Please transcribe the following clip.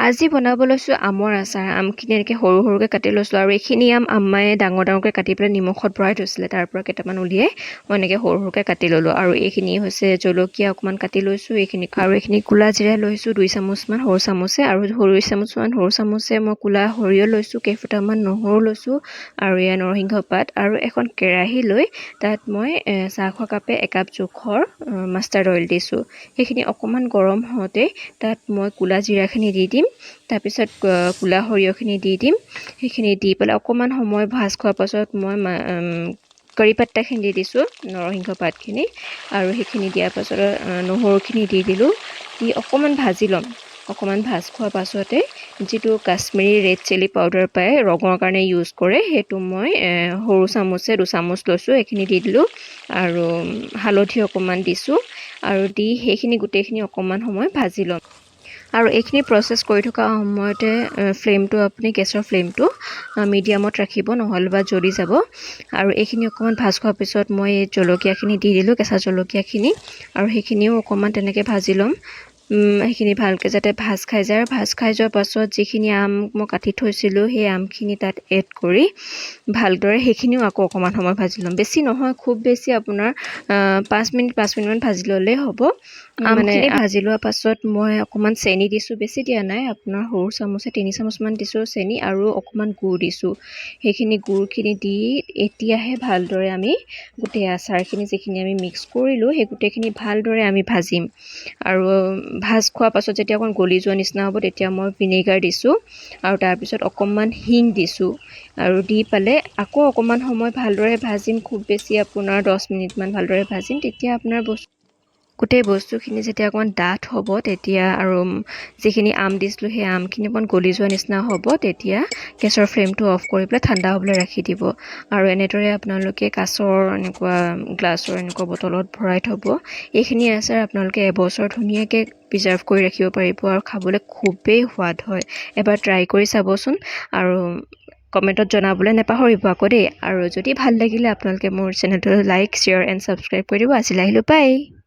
আজি বনাব লৈছোঁ আমৰ আচাৰ। আমখিনি এনেকৈ সৰু সৰুকৈ কাটি লৈছোঁ আৰু এইখিনি আম আম্মায়ে ডাঙৰ ডাঙৰকৈ কাটি পেলাই নিমখত ভৰাই থৈছিলে। তাৰ পৰা কেইটামান উলিয়াই মই এনেকৈ সৰু সৰুকৈ কাটি ল'লোঁ। আৰু এইখিনি হৈছে জলকীয়া অকণমান কাটি লৈছোঁ এইখিনি ক'লা জিৰা লৈছোঁ 2 চামুচমান সৰু চামুচে, আৰু সৰু চামুচে মই ক'লা সৰিয়হ লৈছোঁ, কেইফুটামান নহৰু লৈছোঁ, আৰু এয়া নৰসিংহ পাত, আৰু এখন কেৰাহী লৈ তাত মই চাহ খোৱা কাপে 1 কাপ জোখৰ মাষ্টাৰ্ড অইল দিছোঁ। সেইখিনি অকণমান গৰম হওঁতে তাত মই ক'লা জিৰাখিনি দি দিম, তাৰপিছত ক'লা সৰিয়হখিনি দি দিম। সেইখিনি দি পেলাই অকণমান সময় ভাজ খোৱাৰ পাছত মই কাৰি পাত্তাখিনি দি দিছোঁ, নৰসিংহ পাতখিনি, আৰু সেইখিনি দিয়াৰ পাছত নহৰুখিনি দি দিলোঁ, দি অকণমান ভাজি ল'ম। অকণমান ভাজ খোৱাৰ পাছতে যিটো কাশ্মীৰী ৰেড চিলি পাউডাৰ পায় ৰঙৰ কাৰণে ইউজ কৰে, সেইটো মই সৰু চামুচে 2 চামুচ লৈছোঁ, এইখিনি দি দিলোঁ, আৰু হালধি অকণমান দিছোঁ, আৰু দি সেইখিনি গোটেইখিনি অকণমান সময় ভাজি ল'ম। আৰু এইখিনি প্ৰচেছ কৰি থকা সময়তে ফ্লেমটো আপুনি গেছৰ ফ্লেমটো মিডিয়ামত ৰাখিব, নহ'লে বা জ্বলি যাব। আৰু এইখিনি অকণমান ভাজ খোৱাৰ পিছত মই এই জলকীয়াখিনি দি দিলোঁ, কেঁচা জলকীয়াখিনি, আৰু সেইখিনিও অকণমান তেনেকৈ ভাজি ল'ম। সেইখিনি ভালকৈ যাতে ভাজ খাই যায়, আৰু ভাজ খাই যোৱাৰ পাছত যিখিনি আম মই কাটি থৈছিলোঁ সেই আমখিনি তাত এড কৰি ভালদৰে সেইখিনিও আকৌ অকণমান সময় ভাজি ল'ম। বেছি নহয়, খুব বেছি আপোনাৰ 5 মিনিটমান ভাজি ল'লেই হ'ব। আমখিনি ভাজি লোৱাৰ পাছত মই অকণমান চেনি দিছোঁ, বেছি দিয়া নাই, আপোনাৰ সৰু চামুচে 3 চামুচমান দিছোঁ চেনি, আৰু অকণমান গুড় দিছোঁ। সেইখিনি গুড়খিনি দি এতিয়াহে ভালদৰে আমি গোটেই আচাৰখিনি যিখিনি আমি মিক্স কৰিলোঁ সেই গোটেইখিনি ভালদৰে আমি ভাজিম। আৰু ভাজ খোৱাৰ পাছত যেতিয়া অকণ গলি যোৱা নিচিনা হ'ব তেতিয়া মই ভিনেগাৰ দিছোঁ, আৰু তাৰপিছত অকণমান হিং দিছোঁ, আৰু দি পেলাই আকৌ অকণমান সময় ভালদৰে ভাজিম। খুব বেছি আপোনাৰ 10 মিনিটমান ভালদৰে ভাজিম। তেতিয়া আপোনাৰ গোটেই বস্তুখিনি যেতিয়া অকণমান ডাঠ হ'ব তেতিয়া, আৰু যিখিনি আম দিছিলোঁ সেই আমখিনি অকণমান গলি যোৱা নিচিনা হ'ব, তেতিয়া গেছৰ ফ্লেমটো অফ কৰি পেলাই ঠাণ্ডা হ'বলৈ ৰাখি দিব। আৰু এনেদৰে আপোনালোকে কাছৰ এনেকুৱা গ্লাছৰ এনেকুৱা বটলত ভৰাই থ'ব। এইখিনি আচাৰ আপোনালোকে এবছৰ ধুনীয়াকৈ প্ৰিজাৰ্ভ কৰি ৰাখিব পাৰিব, আৰু খাবলৈ খুবেই সোৱাদ হয়। এবাৰ ট্ৰাই কৰি চাবচোন, আৰু কমেণ্টত জনাবলৈ নাপাহৰিব আকৌ দেই। আৰু যদি ভাল লাগিলে আপোনালোকে মোৰ চেনেলটো লাইক, শ্বেয়াৰ এণ্ড ছাবস্ক্ৰাইব কৰি দিব। আজিলৈ আহিলোঁ, বাই।